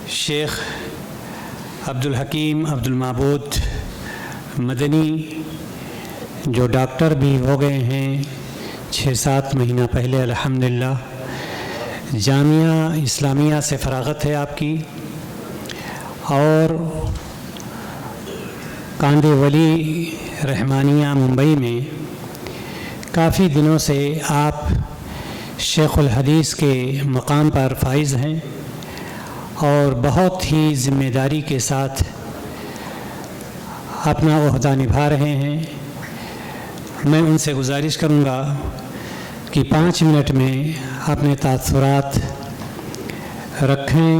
شیخ عبدالحکیم عبدالمعبود مدنی جو ڈاکٹر بھی ہو گئے ہیں 6-7 مہینہ پہلے الحمدللہ، جامعہ اسلامیہ سے فراغت ہے آپ کی، اور کاندے ولی رحمانیہ ممبئی میں کافی دنوں سے آپ شیخ الحدیث کے مقام پر فائز ہیں اور بہت ہی ذمہ داری کے ساتھ اپنا عہدہ نبھا رہے ہیں۔ میں ان سے گزارش کروں گا کہ 5 منٹ میں اپنے تاثرات رکھیں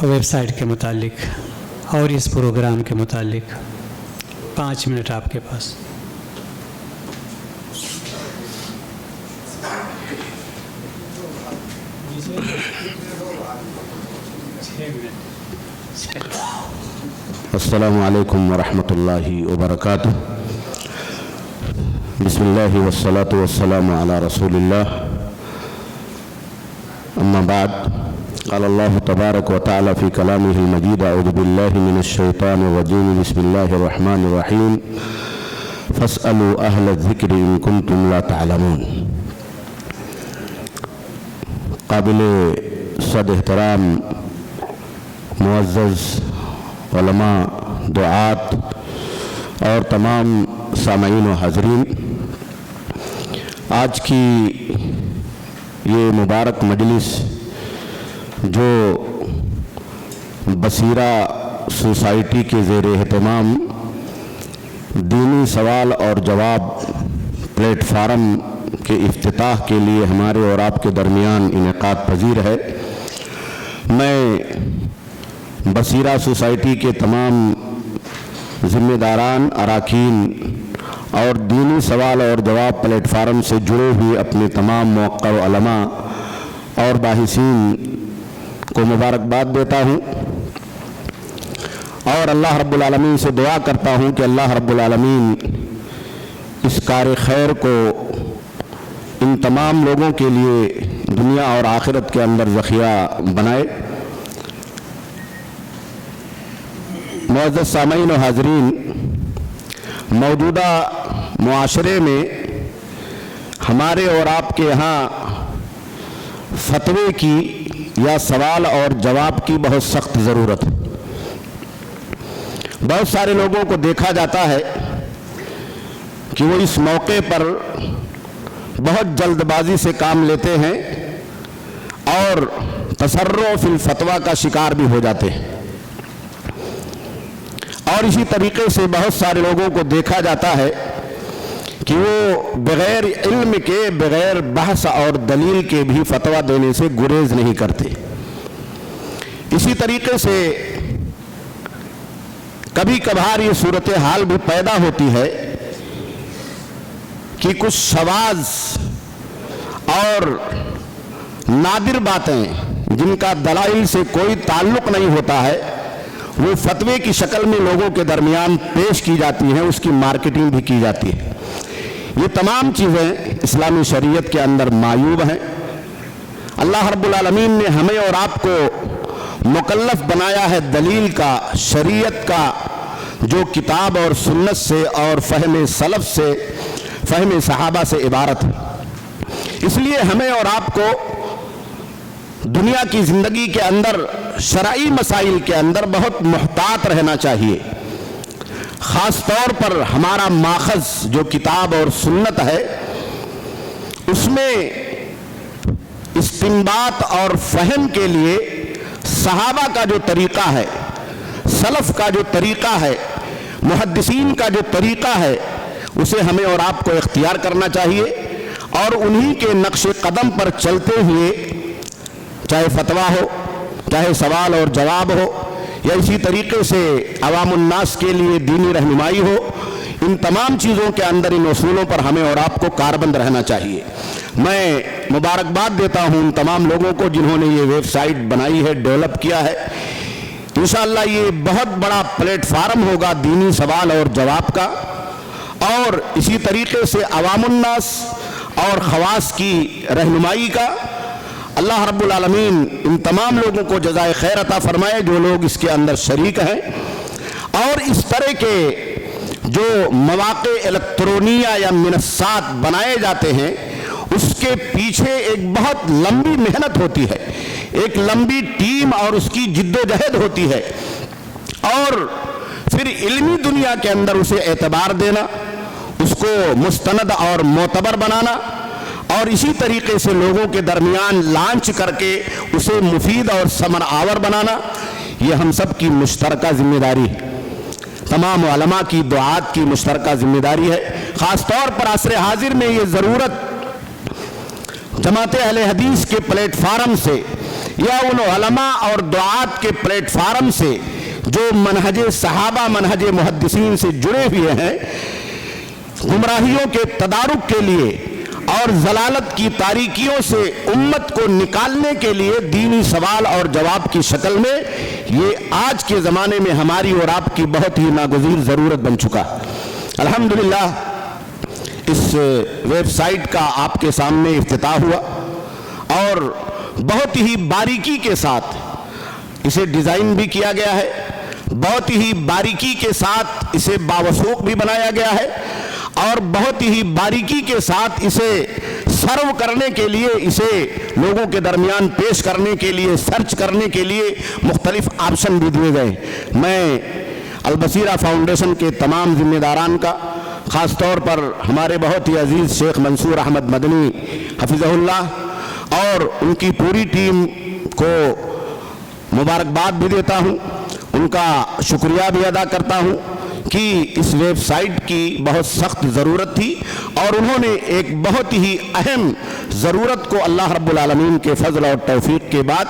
ویب سائٹ کے متعلق اور اس پروگرام کے متعلق۔ 5 منٹ آپ کے پاس۔ السلام علیکم ورحمۃ اللہ وبرکاتہ۔ بسم اللہ والصلاة والسلام علی رسول اللہ، اما بعد، قال اللہ تبارک و تعالی فی کلامہ المجید، اعوذ باللہ من الشیطان الرجیم، بسم اللہ الرحمن الرحیم، فاسألوا اہل الذکر ان کنتم لا تعلمون۔ قابل صد احترام معزز علماء، دعات اور تمام سامعین و حاضرین، آج کی یہ مبارک مجلس جو بصیرہ سوسائٹی کے زیر اہتمام دینی سوال اور جواب پلیٹ فارم کے افتتاح کے لیے ہمارے اور آپ کے درمیان انعقاد پذیر ہے، میں بصیرہ سوسائٹی کے تمام ذمہ داران، اراکین اور دینی سوال اور جواب پلیٹ فارم سے جڑے ہوئے اپنے تمام موقر علماء اور باحثین کو مبارکباد دیتا ہوں، اور اللہ رب العالمین سے دعا کرتا ہوں کہ اللہ رب العالمین اس کار خیر کو ان تمام لوگوں کے لیے دنیا اور آخرت کے اندر ذخیرہ بنائے۔ معزز سامعین و حاضرین، موجودہ معاشرے میں ہمارے اور آپ کے یہاں فتوے کی یا سوال اور جواب کی بہت سخت ضرورت ہے۔ بہت سارے لوگوں کو دیکھا جاتا ہے کہ وہ اس موقع پر بہت جلد بازی سے کام لیتے ہیں اور تسرع فی الفتویٰ کا شکار بھی ہو جاتے ہیں، اور اسی طریقے سے بہت سارے لوگوں کو دیکھا جاتا ہے کہ وہ بغیر علم کے، بغیر بحث اور دلیل کے بھی فتویٰ دینے سے گریز نہیں کرتے۔ اسی طریقے سے کبھی کبھار یہ صورتحال بھی پیدا ہوتی ہے کہ کچھ شواذ اور نادر باتیں جن کا دلائل سے کوئی تعلق نہیں ہوتا ہے، وہ فتوے کی شکل میں لوگوں کے درمیان پیش کی جاتی ہیں، اس کی مارکیٹنگ بھی کی جاتی ہے۔ یہ تمام چیزیں اسلامی شریعت کے اندر معیوب ہیں۔ اللہ رب العالمین نے ہمیں اور آپ کو مکلف بنایا ہے دلیل کا، شریعت کا، جو کتاب اور سنت سے اور فہم سلف سے، فہم صحابہ سے عبارت ہے۔ اس لیے ہمیں اور آپ کو دنیا کی زندگی کے اندر شرعی مسائل کے اندر بہت محتاط رہنا چاہیے۔ خاص طور پر ہمارا ماخذ جو کتاب اور سنت ہے، اس میں استنباط اور فہم کے لیے صحابہ کا جو طریقہ ہے، سلف کا جو طریقہ ہے، محدثین کا جو طریقہ ہے، اسے ہمیں اور آپ کو اختیار کرنا چاہیے، اور انہی کے نقش قدم پر چلتے ہوئے چاہے فتویٰ ہو، چاہے سوال اور جواب ہو، یا اسی طریقے سے عوام الناس کے لیے دینی رہنمائی ہو، ان تمام چیزوں کے اندر ان اصولوں پر ہمیں اور آپ کو کاربند رہنا چاہیے۔ میں مبارکباد دیتا ہوں ان تمام لوگوں کو جنہوں نے یہ ویب سائٹ بنائی ہے، ڈیولپ کیا ہے۔ انشاءاللہ یہ بہت بڑا پلیٹ فارم ہوگا دینی سوال اور جواب کا، اور اسی طریقے سے عوام الناس اور خواص کی رہنمائی کا، अल्लाह रब्बुल आलमीन इन तमाम लोगों को जज़ाए खैर अता फरमाए जो लोग इसके अंदर शरीक हैं। और इस तरह के जो मवाक़े इलेक्ट्रॉनिया या मिनस्सात बनाए जाते हैं उसके पीछे एक बहुत लंबी मेहनत होती है, एक लंबी टीम और उसकी जिद्दोजहद होती है, और फिर इल्मी दुनिया के अंदर उसे एतबार देना, उसको मुस्तनद और मोतबर बनाना, और इसी तरीके से लोगों के दरमियान लॉन्च करके उसे मुफीद और समर आवर बनाना, ये हम सब की मुश्तरका जिम्मेदारी है, तमाम उलमा की दुआत की मुश्तरका जिम्मेदारी है। ख़ास तौर पर असर हाजिर में ये ज़रूरत जमात अहले हदीस के प्लेटफार्म से या उन उलमा और दुआत के प्लेटफार्म से जो मनहज सहाबा मनहज मुहद्दिसीन से जुड़े हुए हैं, गुमराहियों के तदारुक के लिए और जलालत की तारीकियों से उम्मत को निकालने के लिए दीनी सवाल और जवाब की शक्ल में ये आज के ज़माने में हमारी और आपकी बहुत ही नागुज़ीर ज़रूरत बन चुका। अल्हम्दुलिल्लाह इस वेबसाइट का आपके सामने इफ्तिताह हुआ और बहुत ही बारीकी के साथ इसे डिज़ाइन भी किया गया है, बहुत ही बारीकी के साथ इसे बावसूख भी बनाया गया है, और बहुत ही बारीकी के साथ इसे सर्व करने के लिए, इसे लोगों के दरमियान पेश करने के लिए, सर्च करने के लिए मुख्तलिफ ऑप्शन भी दिए गए। मैं अलबसीरा फाउंडेशन के तमाम जिम्मेदारान का, ख़ास तौर पर हमारे बहुत ही अजीज़ शेख मंसूर अहमद मदनी हफिज़हुल्लाह और उनकी पूरी टीम को मुबारकबाद भी देता हूँ, उनका शुक्रिया भी अदा करता हूँ कि इस वेबसाइट की बहुत सख्त ज़रूरत थी और उन्होंने एक बहुत ही अहम ज़रूरत को अल्लाह रब्बुल आलमीन के फ़ज़ल और तौफ़ीक़ के बाद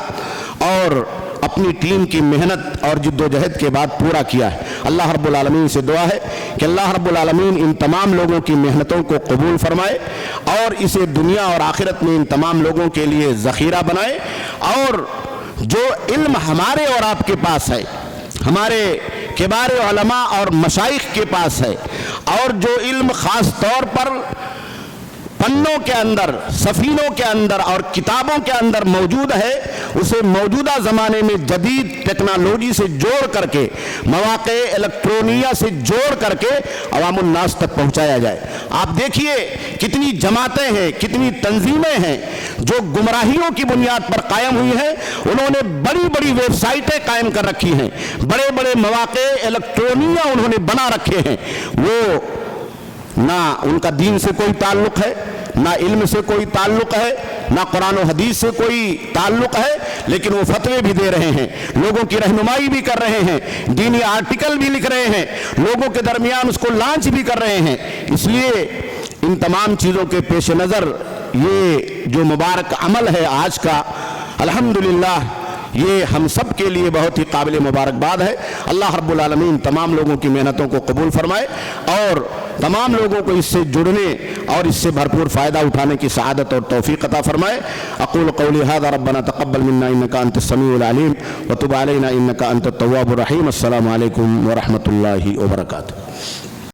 और अपनी टीम की मेहनत और जिद्दोजहद के बाद पूरा किया है। अल्लाह रब्बुल आलमीन से दुआ है कि अल्लाह रब्बुल आलमीन इन तमाम लोगों की मेहनतों को कबूल फरमाए और इसे दुनिया और आखिरत में इन तमाम लोगों के लिए ज़ख़ीरा बनाए, और जो इल्म हमारे और आपके पास है, हमारे किबार उलमा और मशाइख के पास है, और जो इल्म ख़ास तौर पर पन्नों के अंदर, सफ़ीनों के अंदर और किताबों के अंदर मौजूद है, उसे मौजूदा ज़माने में जदीद टेक्नोलॉजी से जोड़ करके, मवाक़े इलेक्ट्रॉनिया से जोड़ करके अवामुन नास तक पहुँचाया जाए। आप देखिए कितनी जमातें हैं, कितनी तंजीमें हैं जो गुमराहियों की बुनियाद पर कायम हुई हैं। उन्होंने बड़ी बड़ी वेबसाइटें कायम कर रखी हैं, बड़े बड़े मवाक़े इलेक्ट्रॉनिया उन्होंने बना रखे हैं। वो ना उनका दीन से कोई ताल्लुक़ है, ना इल्म से कोई ताल्लुक़ है, ना कुरान और हदीस से कोई ताल्लुक़ है, लेकिन वो फतवे भी दे रहे हैं, लोगों की रहनुमाई भी कर रहे हैं, दीनी आर्टिकल भी लिख रहे हैं, लोगों के दरमियान उसको लॉन्च भी कर रहे हैं। इसलिए इन तमाम चीज़ों के पेश नज़र ये जो मुबारक अमल है आज का, अल्हम्दुलिल्लाह ये हम सब के लिए बहुत ही काबिल मुबारकबाद है। अल्लाह रब्बुल आलमीन तमाम लोगों की मेहनतों को कबूल फरमाए और तमाम लोगों को इससे जुड़ने और इससे भरपूर फ़ायदा उठाने की सआदत और तौफ़ीक़ अता फरमाए। अक़ूलु क़ौली हाज़ा रब्बना तक़ब्बल मिन्ना इन्नका अंतस समीउल अलीम व तुब अलैना इन्नका अंतत तव्वाबुर रहीम। अस्सलामु अलैकुम व रहमतुल्लाहि व बरकातुहू।